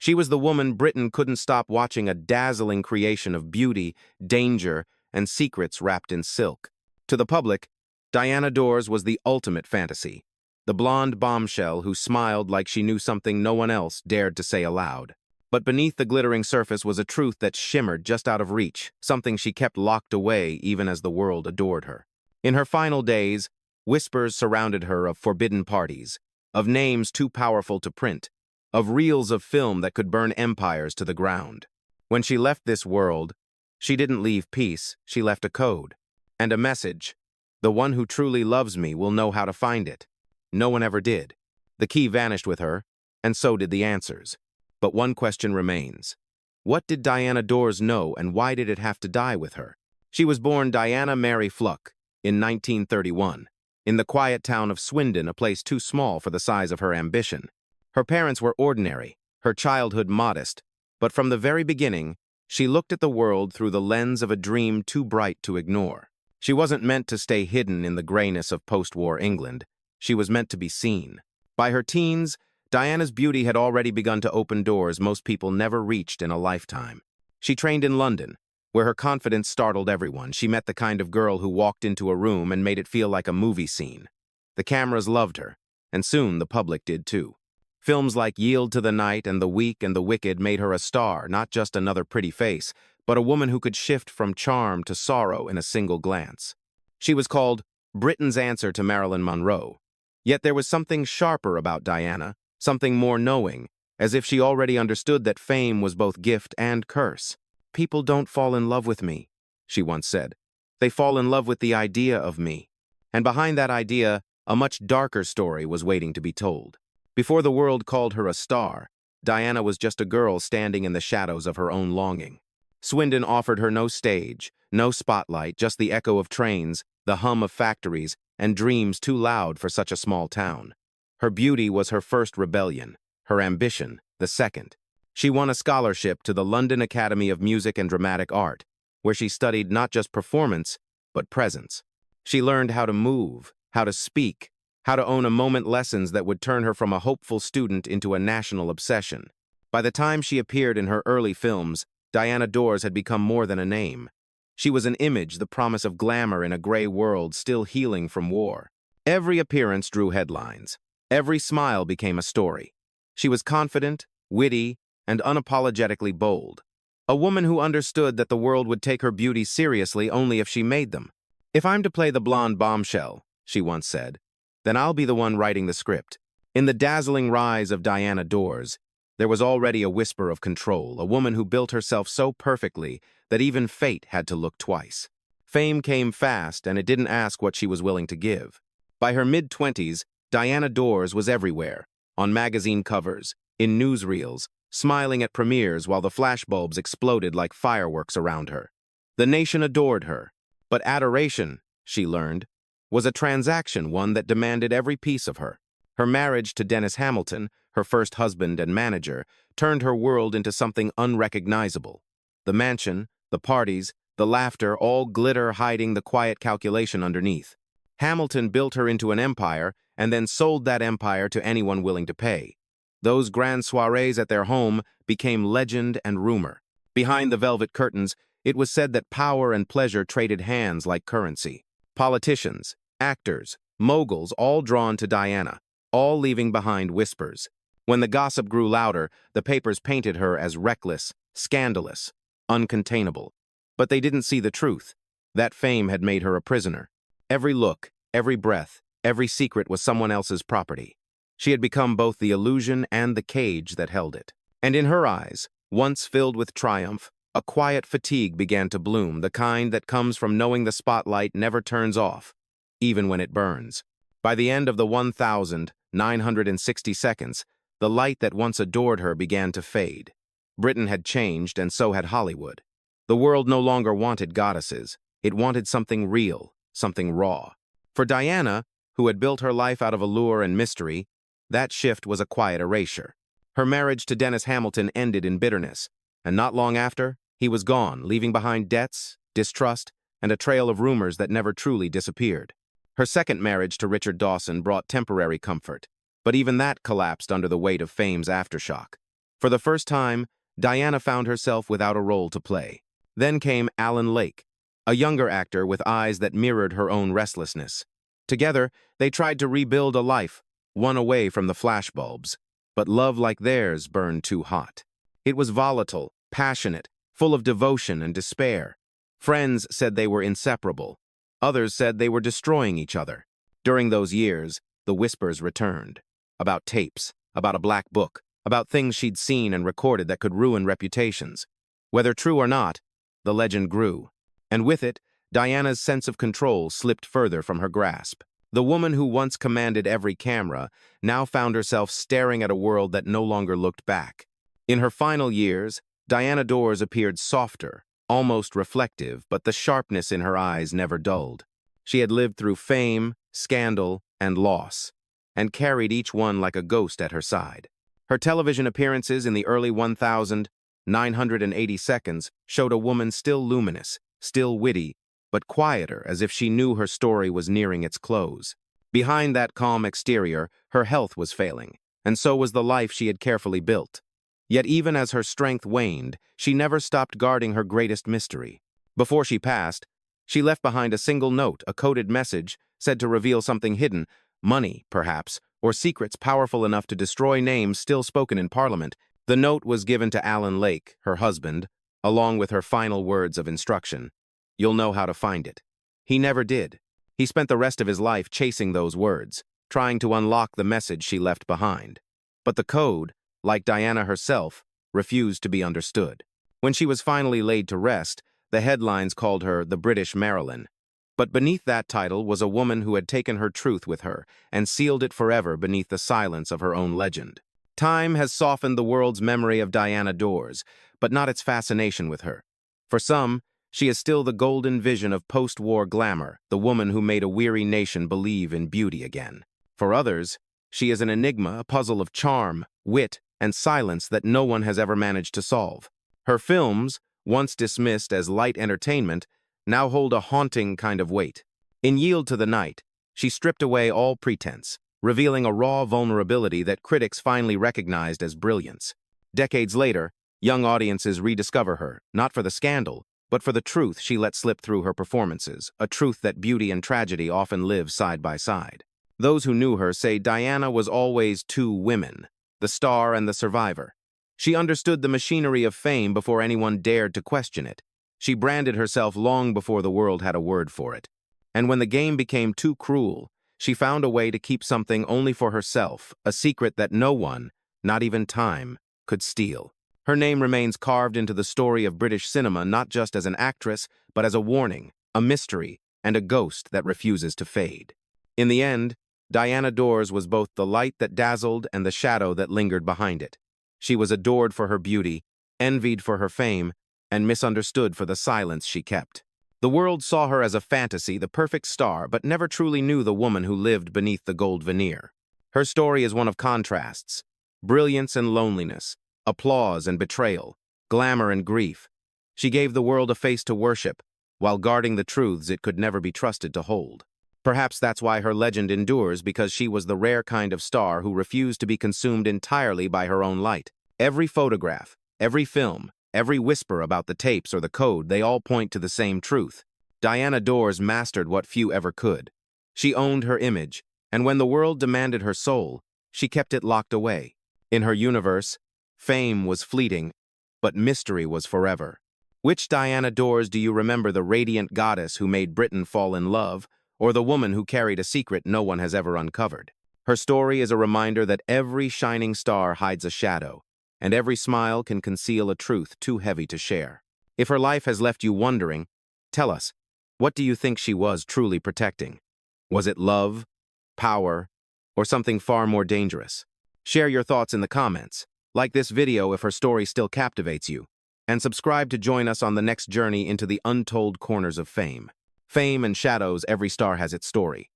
She was the woman Britain couldn't stop watching, a dazzling creation of beauty, danger, and secrets wrapped in silk. To the public, Diana Dors was the ultimate fantasy, the blonde bombshell who smiled like she knew something no one else dared to say aloud. But beneath the glittering surface was a truth that shimmered just out of reach, something she kept locked away even as the world adored her. In her final days, whispers surrounded her of forbidden parties, of names too powerful to print, of reels of film that could burn empires to the ground. When she left this world, she didn't leave peace, she left a code. And a message. The one who truly loves me will know how to find it. No one ever did. The key vanished with her, and so did the answers. But one question remains. What did Diana Dors know, and why did it have to die with her? She was born Diana Mary Fluck in 1931, in the quiet town of Swindon, a place too small for the size of her ambition. Her parents were ordinary, her childhood modest, but from the very beginning, she looked at the world through the lens of a dream too bright to ignore. She wasn't meant to stay hidden in the grayness of post-war England. She was meant to be seen. By her teens, Diana's beauty had already begun to open doors most people never reached in a lifetime. She trained in London, where her confidence startled everyone. She met the kind of girl who walked into a room and made it feel like a movie scene. The cameras loved her, and soon the public did too. Films like Yield to the Night and The Weak and the Wicked made her a star, not just another pretty face, but a woman who could shift from charm to sorrow in a single glance. She was called Britain's answer to Marilyn Monroe. Yet there was something sharper about Diana, something more knowing, as if she already understood that fame was both gift and curse. "People don't fall in love with me," she once said. "They fall in love with the idea of me." And behind that idea, a much darker story was waiting to be told. Before the world called her a star, Diana was just a girl standing in the shadows of her own longing. Swindon offered her no stage, no spotlight, just the echo of trains, the hum of factories, and dreams too loud for such a small town. Her beauty was her first rebellion, her ambition the second. She won a scholarship to the London Academy of Music and Dramatic Art, where she studied not just performance, but presence. She learned how to move, how to speak, how to own a moment, lessons that would turn her from a hopeful student into a national obsession. By the time she appeared in her early films, Diana Dors had become more than a name. She was an image, the promise of glamour in a gray world still healing from war. Every appearance drew headlines. Every smile became a story. She was confident, witty, and unapologetically bold. A woman who understood that the world would take her beauty seriously only if she made them. "If I'm to play the blonde bombshell," she once said, "then I'll be the one writing the script." In the dazzling rise of Diana Dors, there was already a whisper of control, a woman who built herself so perfectly that even fate had to look twice. Fame came fast, and it didn't ask what she was willing to give. By her mid-20s, Diana Dors was everywhere, on magazine covers, in newsreels, smiling at premieres while the flashbulbs exploded like fireworks around her. The nation adored her, but adoration, she learned, was a transaction, one that demanded every piece of her. Her marriage to Dennis Hamilton, her first husband and manager, turned her world into something unrecognizable. The mansion, the parties, the laughter, all glitter hiding the quiet calculation underneath. Hamilton built her into an empire and then sold that empire to anyone willing to pay. Those grand soirees at their home became legend and rumor. Behind the velvet curtains, it was said that power and pleasure traded hands like currency. Politicians, actors, moguls, all drawn to Diana, all leaving behind whispers. When the gossip grew louder, the papers painted her as reckless, scandalous, uncontainable. But they didn't see the truth. That fame had made her a prisoner. Every look, every breath, every secret was someone else's property. She had become both the illusion and the cage that held it. And in her eyes, once filled with triumph, a quiet fatigue began to bloom, the kind that comes from knowing the spotlight never turns off, even when it burns. By the end of the 1,960 seconds, the light that once adored her began to fade. Britain had changed, and so had Hollywood. The world no longer wanted goddesses. It wanted something real, something raw. For Diana, who had built her life out of allure and mystery, that shift was a quiet erasure. Her marriage to Dennis Hamilton ended in bitterness, and not long after, he was gone, leaving behind debts, distrust, and a trail of rumors that never truly disappeared. Her second marriage to Richard Dawson brought temporary comfort, but even that collapsed under the weight of fame's aftershock. For the first time, Diana found herself without a role to play. Then came Alan Lake, a younger actor with eyes that mirrored her own restlessness. Together, they tried to rebuild a life, one away from the flashbulbs. But love like theirs burned too hot. It was volatile, passionate, full of devotion and despair. Friends said they were inseparable. Others said they were destroying each other. During those years, the whispers returned. About tapes, about a black book, about things she'd seen and recorded that could ruin reputations. Whether true or not, the legend grew. And with it, Diana's sense of control slipped further from her grasp. The woman who once commanded every camera now found herself staring at a world that no longer looked back. In her final years, Diana Dors appeared softer, almost reflective, but the sharpness in her eyes never dulled. She had lived through fame, scandal, and loss, and carried each one like a ghost at her side. Her television appearances in the early 1980 seconds showed a woman still luminous, still witty, but quieter, as if she knew her story was nearing its close. Behind that calm exterior, her health was failing, and so was the life she had carefully built. Yet even as her strength waned, she never stopped guarding her greatest mystery. Before she passed, she left behind a single note, a coded message, said to reveal something hidden, money, perhaps, or secrets powerful enough to destroy names still spoken in Parliament. The note was given to Alan Lake, her husband, along with her final words of instruction. You'll know how to find it. He never did. He spent the rest of his life chasing those words, trying to unlock the message she left behind. But the code, like Diana herself, refused to be understood. When she was finally laid to rest, the headlines called her the British Marilyn. But beneath that title was a woman who had taken her truth with her and sealed it forever beneath the silence of her own legend. Time has softened the world's memory of Diana Dors, but not its fascination with her. For some, she is still the golden vision of post-war glamour, the woman who made a weary nation believe in beauty again. For others, she is an enigma, a puzzle of charm, wit, and silence that no one has ever managed to solve. Her films, once dismissed as light entertainment, now hold a haunting kind of weight. In Yield to the Night, she stripped away all pretense, revealing a raw vulnerability that critics finally recognized as brilliance. Decades later, young audiences rediscover her, not for the scandal, but for the truth she let slip through her performances, a truth that beauty and tragedy often live side by side. Those who knew her say Diana was always two women, the star and the survivor. She understood the machinery of fame before anyone dared to question it. She branded herself long before the world had a word for it. And when the game became too cruel, she found a way to keep something only for herself, a secret that no one, not even time, could steal. Her name remains carved into the story of British cinema not just as an actress, but as a warning, a mystery, and a ghost that refuses to fade. In the end, Diana Dors was both the light that dazzled and the shadow that lingered behind it. She was adored for her beauty, envied for her fame, and misunderstood for the silence she kept. The world saw her as a fantasy, the perfect star, but never truly knew the woman who lived beneath the gold veneer. Her story is one of contrasts, brilliance and loneliness, applause and betrayal, glamour and grief. She gave the world a face to worship, while guarding the truths it could never be trusted to hold. Perhaps that's why her legend endures, because she was the rare kind of star who refused to be consumed entirely by her own light. Every photograph, every film, every whisper about the tapes or the code, they all point to the same truth. Diana Dors mastered what few ever could. She owned her image, and when the world demanded her soul, she kept it locked away. In her universe, fame was fleeting, but mystery was forever. Which Diana Dors do you remember, the radiant goddess who made Britain fall in love, or the woman who carried a secret no one has ever uncovered? Her story is a reminder that every shining star hides a shadow, and every smile can conceal a truth too heavy to share. If her life has left you wondering, tell us, what do you think she was truly protecting? Was it love, power, or something far more dangerous? Share your thoughts in the comments. Like this video if her story still captivates you, and subscribe to join us on the next journey into the untold corners of fame. Fame and shadows, every star has its story.